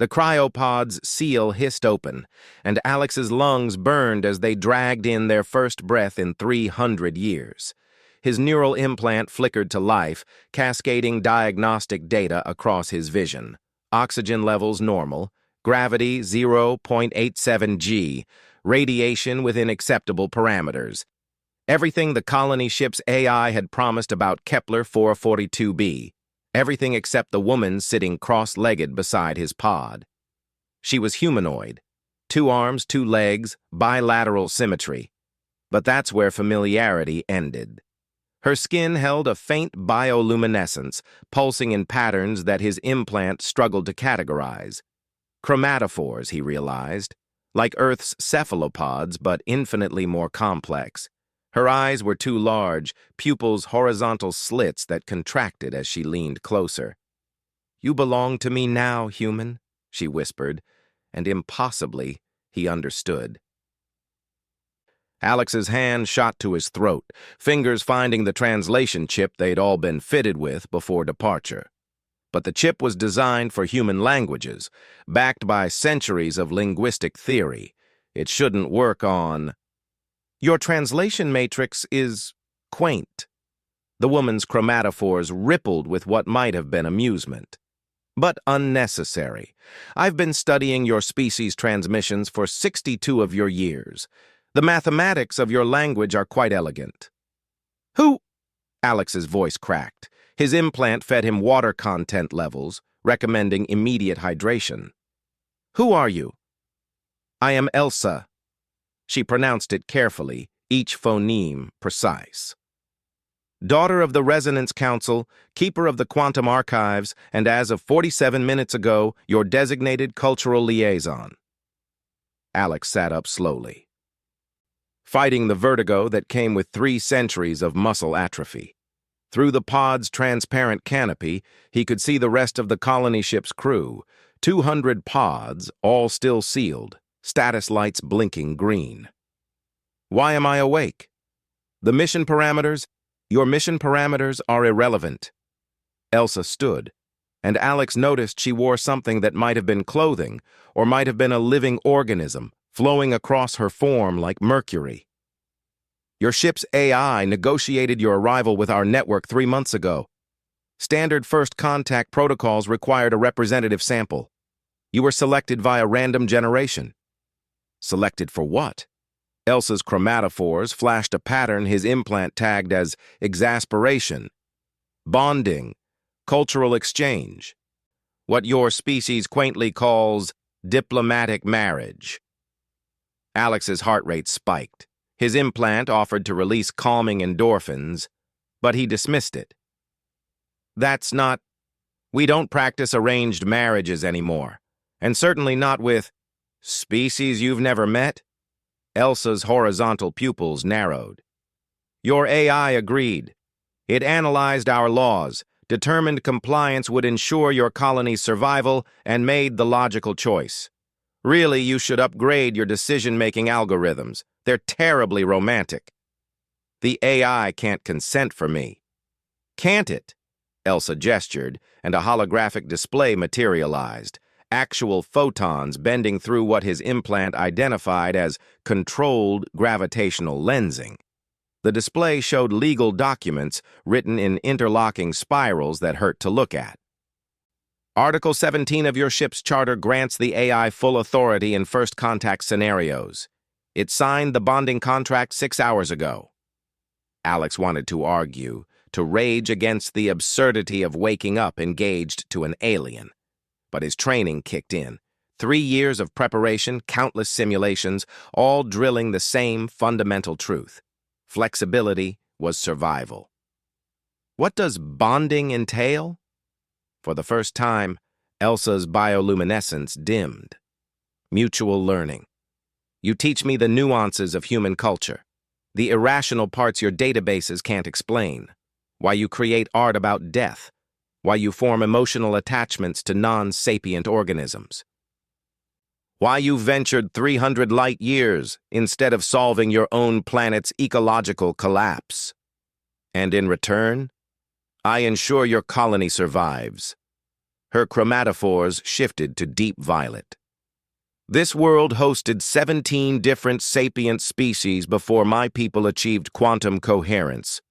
The cryopod's seal hissed open, and Alex's lungs burned as they dragged in their first breath in 300 years. His neural implant flickered to life, cascading diagnostic data across his vision. Oxygen levels normal, gravity 0.87 g, radiation within acceptable parameters. Everything the colony ship's AI had promised about Kepler 442b. Everything except the woman sitting cross-legged beside his pod. She was humanoid. 2 arms, 2 legs, bilateral symmetry. But that's where familiarity ended. Her skin held a faint bioluminescence, pulsing in patterns that his implant struggled to categorize. Chromatophores, he realized, like Earth's cephalopods, but infinitely more complex. Her eyes were too large, pupils horizontal slits that contracted as she leaned closer. "You belong to me now, human," she whispered, and impossibly, he understood. Alex's hand shot to his throat, fingers finding the translation chip they'd all been fitted with before departure. But the chip was designed for human languages, backed by centuries of linguistic theory. It shouldn't work on... "Your translation matrix is quaint." The woman's chromatophores rippled with what might have been amusement. "But unnecessary. I've been studying your species transmissions for 62 of your years. The mathematics of your language are quite elegant." "Who?" Alex's voice cracked. His implant fed him water content levels, recommending immediate hydration. "Who are you?" "I am Elsa." She pronounced it carefully, each phoneme precise. "Daughter of the Resonance Council, keeper of the Quantum Archives, and as of 47 minutes ago, your designated cultural liaison." Alex sat up slowly, fighting the vertigo that came with 3 centuries of muscle atrophy. Through the pod's transparent canopy, he could see the rest of the colony ship's crew, 200 pods, all still sealed, status lights blinking green. "Why am I awake?" "The mission parameters? Your mission parameters are irrelevant." Elsa stood, and Alex noticed she wore something that might have been clothing, or might have been a living organism, flowing across her form like mercury. "Your ship's AI negotiated your arrival with our network 3 months ago. Standard first contact protocols required a representative sample. You were selected via random generation." "Selected for what?" Elsa's chromatophores flashed a pattern his implant tagged as exasperation, bonding, cultural exchange, what your species quaintly calls diplomatic marriage. Alex's heart rate spiked. His implant offered to release calming endorphins, but he dismissed it. "That's not... We don't practice arranged marriages anymore, and certainly not with species you've never met." Elsa's horizontal pupils narrowed. "Your AI agreed. It analyzed our laws, determined compliance would ensure your colony's survival, and made the logical choice. Really, you should upgrade your decision-making algorithms. They're terribly romantic." "The AI can't consent for me." "Can't it?" Elsa gestured, and a holographic display materialized, actual photons bending through what his implant identified as controlled gravitational lensing. The display showed legal documents written in interlocking spirals that hurt to look at. "Article 17 of your ship's charter grants the AI full authority in first contact scenarios. It signed the bonding contract 6 hours ago." Alex wanted to argue, to rage against the absurdity of waking up engaged to an alien. But his training kicked in. 3 years of preparation, countless simulations, all drilling the same fundamental truth. Flexibility was survival. What does bonding entail? For the first time, Elsa's bioluminescence dimmed. Mutual learning. You teach me the nuances of human culture, the irrational parts your databases can't explain, why you create art about death, why you form emotional attachments to non-sapient organisms, why you ventured 300 light years instead of solving your own planet's ecological collapse. And in return, I ensure your colony survives. Her chromatophores shifted to deep violet. This world hosted 17 different sapient species before my people achieved quantum coherence.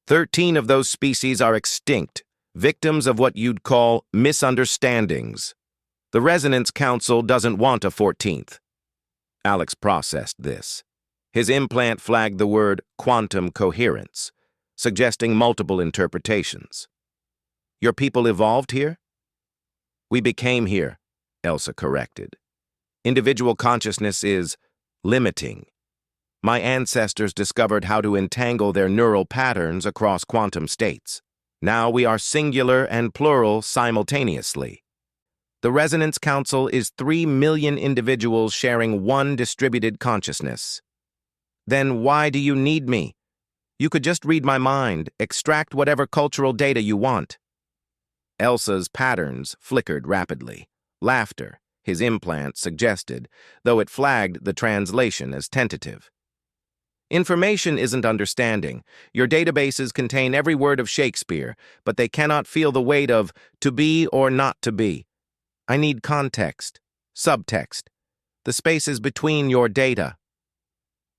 13 of those species are extinct, victims of what you'd call misunderstandings. The Resonance Council doesn't want a 14th. Alex processed this. His implant flagged the word quantum coherence, suggesting multiple interpretations. Your people evolved here? We became here, Elsa corrected. Individual consciousness is limiting. My ancestors discovered how to entangle their neural patterns across quantum states. Now we are singular and plural simultaneously. The Resonance Council is 3 million individuals sharing one distributed consciousness. Then why do you need me? You could just read my mind, extract whatever cultural data you want. Elsa's patterns flickered rapidly. Laughter, his implant suggested, though it flagged the translation as tentative. Information isn't understanding. Your databases contain every word of Shakespeare, but they cannot feel the weight of to be or not to be. I need context, subtext, the spaces between your data.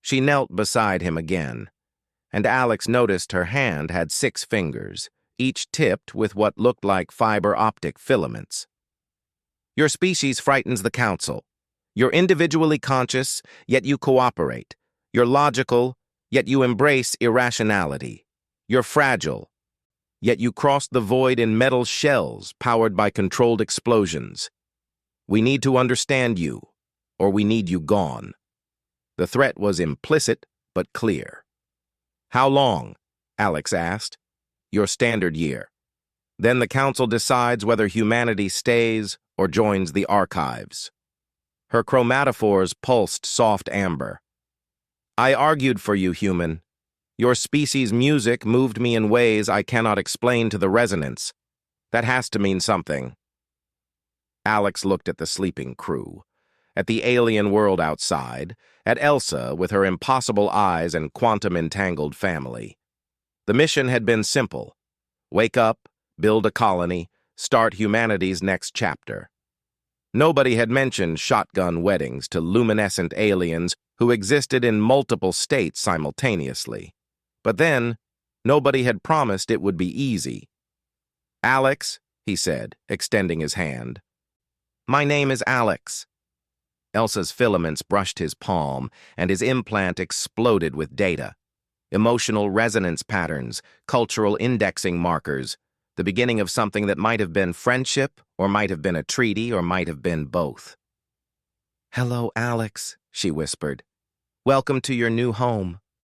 She knelt beside him again, and Alex noticed her hand had 6 fingers, each tipped with what looked like fiber optic filaments. Your species frightens the council. You're individually conscious, yet you cooperate. You're logical, yet you embrace irrationality. You're fragile, yet you cross the void in metal shells powered by controlled explosions. We need to understand you, or we need you gone. The threat was implicit but clear. How long? Alex asked. Your standard year. Then the council decides whether humanity stays or joins the archives. Her chromatophores pulsed soft amber. I argued for you, human. Your species' music moved me in ways I cannot explain to the resonance. That has to mean something. Alex looked at the sleeping crew, at the alien world outside, at Elsa with her impossible eyes and quantum-entangled family. The mission had been simple. Wake up, build a colony, start humanity's next chapter. Nobody had mentioned shotgun weddings to luminescent aliens who existed in multiple states simultaneously. But then, nobody had promised it would be easy. Alex, he said, extending his hand. My name is Alex. Elsa's filaments brushed his palm, and his implant exploded with data. Emotional resonance patterns, cultural indexing markers, the beginning of something that might have been friendship, or might have been a treaty, or might have been both. Hello, Alex, she whispered. Welcome to your new home.